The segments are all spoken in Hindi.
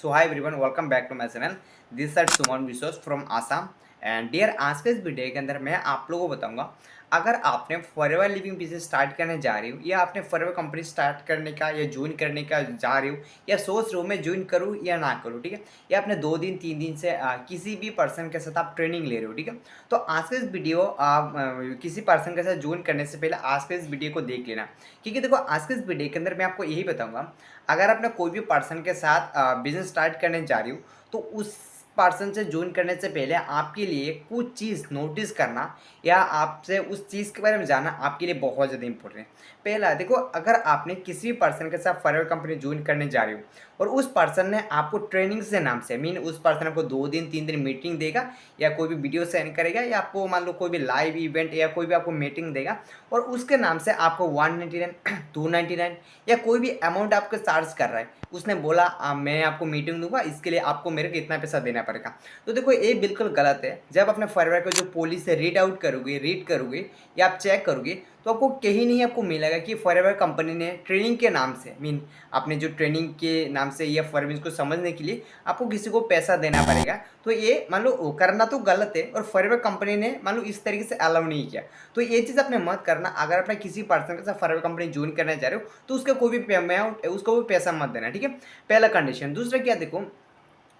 So hi everyone, welcome back to my channel. This is Suman Visos from Assam and dear आज के इस वीडियो के अंदर मैं आप लोगों को बताऊंगा अगर आपने फॉरएवर लिविंग बिजनेस स्टार्ट करने जा रही हो या आपने फॉरएवर कंपनी स्टार्ट करने का या ज्वाइन करने का जा रही हो या सोच रहे हो मैं ज्वाइन करूँ या ना करूँ, ठीक है। या आपने 2 दिन 3 दिन से किसी भी पर्सन के साथ आप ट्रेनिंग ले रहे हो, ठीक है। तो आज के इस वीडियो आप किसी पर्सन के साथ ज्वाइन करने से पहले आज के इस वीडियो को देख लेना, क्योंकि देखो आज के इस वीडियो के अंदर मैं आपको यही बताऊंगा अगर आपने कोई भी पर्सन के साथ बिजनेस स्टार्ट करने जा रही हो तो उस पर्सन से ज्वाइन करने से पहले आपके लिए कुछ चीज़ नोटिस करना या आपसे उस चीज़ के बारे में जानना आपके लिए बहुत ज़्यादा इंपॉर्टेंट है। पहला देखो, अगर आपने किसी भी पर्सन के साथ फॉरएवर कंपनी ज्वाइन करने जा रही हो और उस पर्सन ने आपको ट्रेनिंग से नाम से मीन उस पर्सन आपको 2 दिन 3 दिन मीटिंग देगा या कोई भी वीडियो सेंड करेगा या आपको मान लो कोई भी लाइव इवेंट या कोई भी आपको मीटिंग देगा और उसके नाम से आपको 199 299 या कोई भी अमाउंट आपको चार्ज कर रहा है, उसने बोला मैं आपको मीटिंग दूंगा, इसके लिए आपको मेरे को इतना पैसा देना पड़ेगा। तो देखो ये बिल्कुल गलत है। जब अपने फॉरएवर का जो पॉलिसी रीड आउट करोगे, रीड करोगे या आप चेक करोगे तो आपको कहीं नहीं आपको मिलेगा कि फॉरएवर कंपनी ने ट्रेनिंग के नाम से मीन आपने जो ट्रेनिंग के नाम से या फॉरएवर को समझने के लिए आपको किसी को पैसा देना पड़ेगा। तो ये मान लो करना तो गलत है और फॉरएवर कंपनी ने मान लो इस तरीके से अलाउ नहीं किया। तो ये चीज़ आपने मत करना। अगर आपने किसी पर्सन के साथ फॉरएवर कंपनी ज्वाइन करने जा रहे हो तो उसका कोई भी अमाउंट उसको कोई पैसा मत देना, ठीक है। पहला कंडीशन। दूसरा क्या, देखो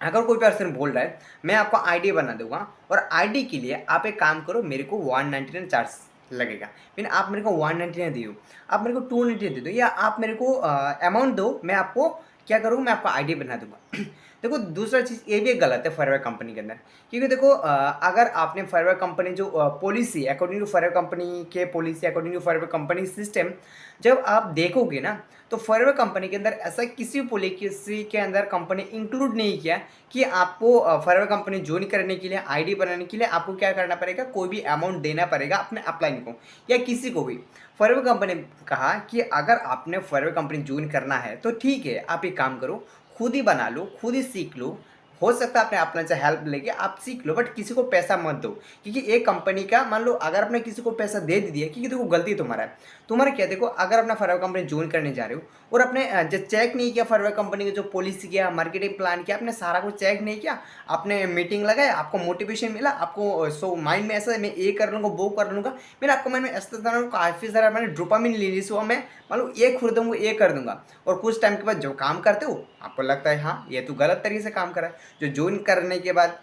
अगर कोई पर्सन बोल रहा है मैं आपको आईडी बना दूंगा और आईडी के लिए आप एक काम करो, मेरे को 199 चार्ज लगेगा, फिर आप मेरे को 199 दो, आप मेरे को 299 दे दो या आप मेरे को अमाउंट दो, मैं आपको क्या करूँ, मैं आपको आईडी बना दूंगा। देखो दूसरा चीज़ ये भी गलत है फॉरएवर कंपनी के अंदर, क्योंकि देखो अगर आपने फॉरएवर कंपनी जो policy according to forever company के policy according to forever company system जब आप देखोगे ना तो फॉरएवर कंपनी के अंदर ऐसा किसी भी पॉलिसी के अंदर कंपनी इंक्लूड नहीं किया कि आपको फॉरएवर कंपनी ज्वाइन करने के लिए आईडी बनाने के लिए आपको क्या करना पड़ेगा, कोई भी अमाउंट देना पड़ेगा अपने अपलाइन को या किसी को भी। फॉरएवर कंपनी ने कहा कि अगर आपने फॉरएवर कंपनी ज्वाइन करना है तो ठीक है, आप एक काम करो, खुद ही बना लो, खुद ही सीख लो, हो सकता है आपने अपने से हेल्प लेके आप सीख लो, बट किसी को पैसा मत दो। क्योंकि एक कंपनी का मान लो अगर आपने किसी को पैसा दे दिया, क्योंकि देखो गलती तुम्हारा है। तुम्हारा क्या, देखो अगर अपना फॉरएवर कंपनी ज्वाइन करने जा रहे हो और अपने जब चेक नहीं किया फॉरएवर कंपनी की जो पॉलिसी किया, मार्केटिंग प्लान किया, आपने सारा कुछ चेक नहीं किया, आपने मीटिंग लगाया, आपको मोटिवेशन मिला, आपको सो माइंड में ऐसा मैं ये कर लूँगा वो कर लूँगा, मेरा आपको माइंड में ऐसा काफ़ी सारा मैंने डोपामिन रिलीज हुआ, मैं मान लो ये खरीदूंगा ये कर दूंगा, और कुछ टाइम के बाद जो काम करते हो आपको लगता है हाँ ये तो गलत तरीके से काम कर रहा है। जो ज्वाइन करने के बाद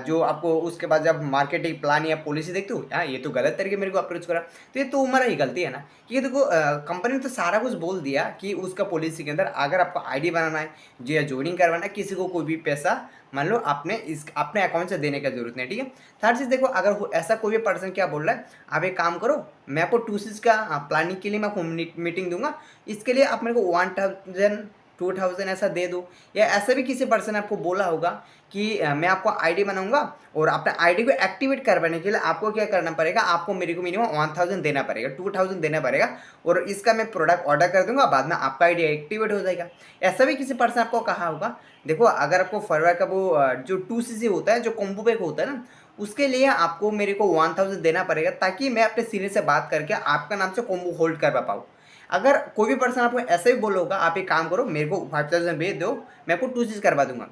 जो आपको उसके बाद जब मार्केटिंग प्लान या पॉलिसी देखते हो हाँ ये तो गलत तरीके मेरे को अप्रोच करा, तो ये तो हमारा ही गलती है ना। क्योंकि देखो कंपनी ने तो सारा कुछ बोल दिया कि उसका पॉलिसी के अंदर अगर आपको आईडी बनाना है जो या ज्वाइनिंग करवाना है, किसी को कोई भी पैसा मान लो आपने इस अपने अकाउंट से देने का जरूरत नहीं, ठीक है। थर्ड चीज़ देखो, अगर ऐसा कोई भी पर्सन क्या बोल रहा है, आप एक काम करो मैं आपको 2 चीज़ का प्लानिंग के लिए मैं आपको मीटिंग दूंगा, इसके लिए आप मेरे को 1000 2000 ऐसा दे दो, या ऐसा भी किसी पर्सन ने आपको बोला होगा कि मैं आपको आईडी बनाऊंगा और अपने आईडी को एक्टिवेट करवाने के लिए आपको क्या करना पड़ेगा, आपको मेरे को मिनिमम 1000 देना पड़ेगा, 2000 देना पड़ेगा और इसका मैं प्रोडक्ट ऑर्डर कर दूंगा, बाद में आपका आईडी एक्टिवेट हो जाएगा। ऐसा भी किसी पर्सन आपको कहा होगा। देखो अगर आपको फॉरवर्ड का वो जो 2cc होता है, जो कॉम्बो पैक होता है ना, उसके लिए आपको मेरे को 1000 देना पड़ेगा ताकि मैं अपने सीनियर से बात करके आपका नाम से कॉम्बो होल्ड करवा पाऊँ। अगर कोई भी पर्सन आपको ऐसे ही बोला होगा आप एक काम करो मेरे को 5000 भेज दो, मैं आपको 2 चीज़ करवा दूंगा।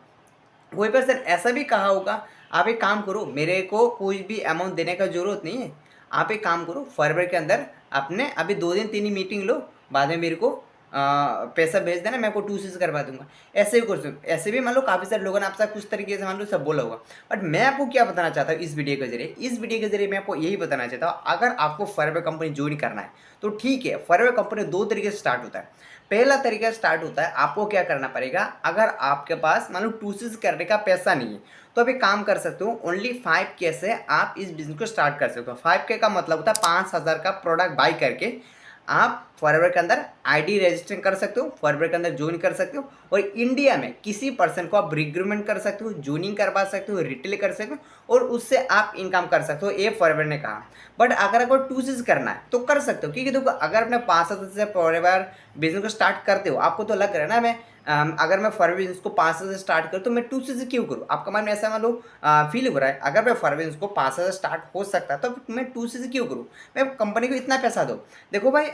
कोई पर्सन ऐसा भी कहा होगा आप एक काम करो मेरे को कोई भी अमाउंट देने का ज़रूरत नहीं है, आप एक काम करो फॉरवर्ड के अंदर अपने अभी 2 दिन 3 दिन मीटिंग लो, बाद में मेरे को पैसा भेज देना, मैं आपको 2 चीज़ करवा दूंगा। ऐसे भी कर सकते, ऐसे भी मान लो काफ़ी सारे लोगों ने आपसे कुछ तरीके से मान लो सब बोला होगा। बट मैं आपको क्या बताना चाहता हूँ इस वीडियो के जरिए, इस वीडियो के जरिए मैं आपको यही बताना चाहता हूँ अगर आपको फॉरवर्ड कंपनी ज्वाइन करना है तो ठीक है। फॉरवर्ड कंपनी 2 तरीके से स्टार्ट होता है। पहला तरीका स्टार्ट होता है, आपको क्या करना पड़ेगा, अगर आपके पास मान लो 2 चीज़ करने का पैसा नहीं है तो आप एक काम कर सकते हो, ओनली 5K से आप इस बिजनेस को स्टार्ट कर सकते हो। 5K का मतलब होता है 5000 का प्रोडक्ट बाई करके आप फॉरवर्ड के अंदर आईडी रजिस्टर कर सकते हो, फॉरवर्ड के अंदर ज्वाइन कर सकते हो और इंडिया में किसी पर्सन को आप रिक्रूटमेंट कर सकते हो, ज्वाइनिंग करवा सकते हो, रिटेल कर सकते हो और उससे आप इनकम कर सकते हो, ये फॉरवर्ड ने कहा। बट अगर आपको 2 चीज़ करना है तो कर सकते हो, क्योंकि देखो अगर अपने 5000 से फॉरवर्ड बिजनेस को स्टार्ट करते हो, आपको तो लग रहा है ना मैं अगर मैं फर्स्ट बिजनेस को 5,000 से स्टार्ट करूँ तो मैं 2 से क्यों करूँ? आपका मन में ऐसा मान लो फील हो रहा है, अगर मैं फर्स्ट बिजनेस को 5,000 स्टार्ट हो सकता है तो मैं 2 से क्यों करूँ? मैं कंपनी को इतना पैसा दूँ। देखो भाई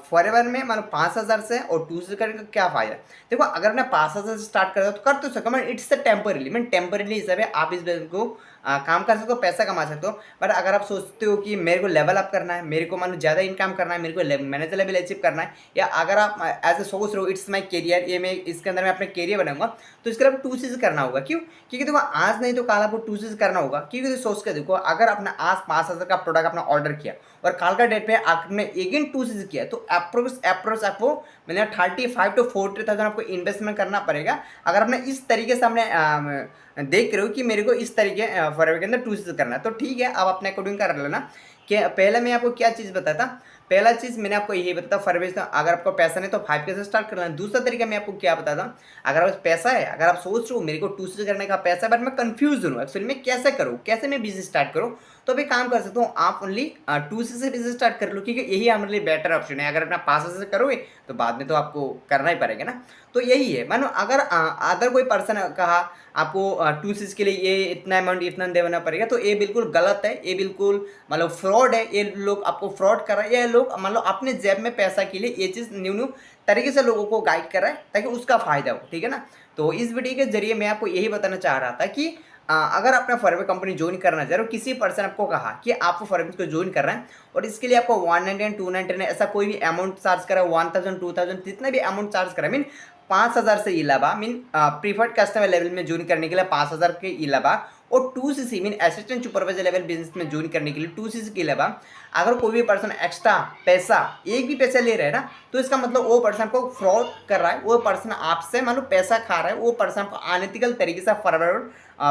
फॉरएवर में मान लो 5,000 से और 2 से करने का क्या फ़ायदा? देखो अगर मैं 5,000 से स्टार्ट करता हूँ तो कर तो सकता हूँ, मैं इट्स अ टेम्परेरी, मैं टेम्परेरी हिसाब है आप इस बिज़नेस को काम कर सकते हो, पैसा कमा सकते हो। बट अगर आप सोचते हो कि मेरे को लेवल अप करना है, मेरे को मान लो ज़्यादा इनकम करना है, मेरे को मैनेजर लेवल अचीव करना है, या अगर आप एज़ अ सोच रहे हो इट्स माय करियर, ये मैं इसके अंदर मैं अपना करियर बनाऊँगा, तो इसके लिए आपको 2 चीज़ करना होगा। क्यों? क्योंकि देखो आज नहीं तो कल आपको 2 चीज़ करना होगा। क्योंकि तो सोच के देखो अगर आपने आज 5,000 का प्रोडक्ट अपना ऑर्डर किया और कल का डेट पे आपने अगेन 2 चीज़ किया, तो अप्रोक्स आपको मतलब 35 टू 40,000 आपको इन्वेस्टमेंट करना पड़ेगा। अगर आपने इस तरीके से आपने देख रहे हो कि मेरे को इस तरीके फॉरवर्ड के अंदर 2 चीज़ करना है, तो ठीक है, आप अपने अकॉर्डिंग कर लेना। कि पहले मैं आपको क्या चीज़ बताया था, पहला चीज़ मैंने आपको यही बताया था फॉरवर्ड से अगर आपको पैसा नहीं तो 5 के से स्टार्ट कर लेना। दूसरा तरीका मैं आपको क्या बताता हूँ, अगर आपके पास पैसा है, अगर आप सोच रहे हो मेरे को 2 चीज़ करने का पैसा है बट मैं कन्फ्यूज़ हूँ एक्चुअली मैं कैसे करूँ, कैसे मैं बिज़नेस स्टार्ट करूँ? तो अभी काम कर सकता हूँ, आप ओनली 2 से बिज़नेस स्टार्ट कर लो, क्योंकि यही हमारे लिए बेटर ऑप्शन है। अगर अपना 5 से करोगे तो बाद में तो आपको करना ही पड़ेगा ना। तो यही है, मानो अगर अदर कोई पर्सन कहा आपको 2 चीज़ के लिए ये इतना अमाउंट इतना देना पड़ेगा, तो ये बिल्कुल गलत है, ये बिल्कुल मतलब फ्रॉड है। ये लोग आपको फ्रॉड कर रहे हैं, ये लोग मतलब अपने जेब में पैसा के लिए ये चीज़ न्यू तरीके से लोगों को गाइड कर रहा है ताकि उसका फ़ायदा हो, ठीक है ना? तो इस वीडियो के ज़रिए मैं आपको यही बताना चाह रहा था कि अगर अपना फॉरवर्ड कंपनी जॉइन करना चाह रहे हो, किसी पर्सन आपको कहा कि आपको फॉरवर्ड को जॉइन कर रहे हैं और इसके लिए आपको 199 299 ऐसा कोई भी अमाउंट चार्ज करा, 1000 2000 जितना भी अमाउंट चार्ज करा, मीन 5,000 से अलावा, मीन प्रीफर्ड कस्टमर लेवल में जॉइन करने के लिए 5,000 के अलावा, और 2 mean assistant supervisor level business में जॉइन करने के लिए 2 के अलावा अगर कोई भी पर्सन एक्स्ट्रा पैसा एक भी पैसा ले रहा है ना, तो इसका मतलब वो पर्सन को फ्रॉड कर रहा है, वो पर्सन आपसे मान लो पैसा खा रहा है, वो पर्सन को अनएथिकल तरीके से फॉरवर्ड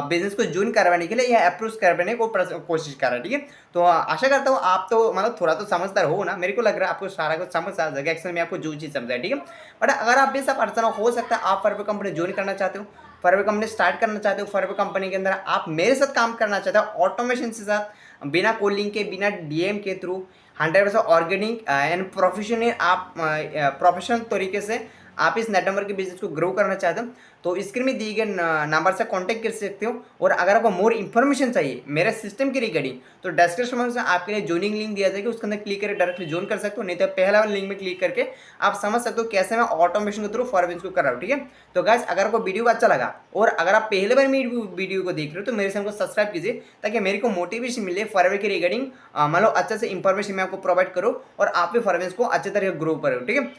बिजनेस को जॉइन करवाने के लिए या अप्रोच करवाने को कोशिश कर रहा है, ठीक है। तो आशा करता हूँ आप तो मतलब थोड़ा तो समझदार हो ना, मेरे को लग रहा है आपको सारा कुछ समझ आ जाएगा, एक्चुअली में आपको जो चीज़ समझा है, ठीक है। बट अगर आप भी सब पर्सन हो सकता है आप फॉरवर्ड कंपनी ज्वाइन करना चाहते हो, फॉरवर्ड कंपनी स्टार्ट करना चाहते हो, फॉरवर्ड कंपनी के अंदर आप मेरे साथ काम करना चाहते हो ऑटोमेशन के साथ, बिना कोडिंग के, बिना डीएम के थ्रू 100% ऑर्गेनिक एंड प्रोफेशनल, आप प्रोफेशनल तरीके से आप इस नेट नंबर के बिजनेस को ग्रो करना चाहते हो, तो स्क्रीन में दिए गए नंबर से कांटेक्ट कर सकते हो। और अगर आपको मोर इन्फॉर्मेशन चाहिए मेरे सिस्टम की रिगार्डिंग, तो डिस्क्रिप्शन में आपके लिए ज्वाइनिंग लिंक दिया जाएगा, उसके अंदर क्लिक करके डायरेक्टली ज्वाइन कर सकते हो, नहीं तो पहला वाला लिंक में क्लिक करके आप समझ सकते हो कैसे मैं ऑटोमेशन के थ्रू फॉरवर्ड को कर रहा हूँ, ठीक है। तो गाइस अगर आपको वीडियो अच्छा लगा और अगर आप पहले बार मेरी वीडियो को देख रहे हो तो मेरे चैनल को सब्सक्राइब कीजिए, ताकि मेरे को मोटिवेशन मिले फॉरवर्ड की रिगार्डिंग मतलब अच्छे से इंफॉर्मेशन मैं आपको प्रोवाइड करूँ और आप भी फॉरवर्ड को अच्छे तरह ग्रो करो, ठीक है।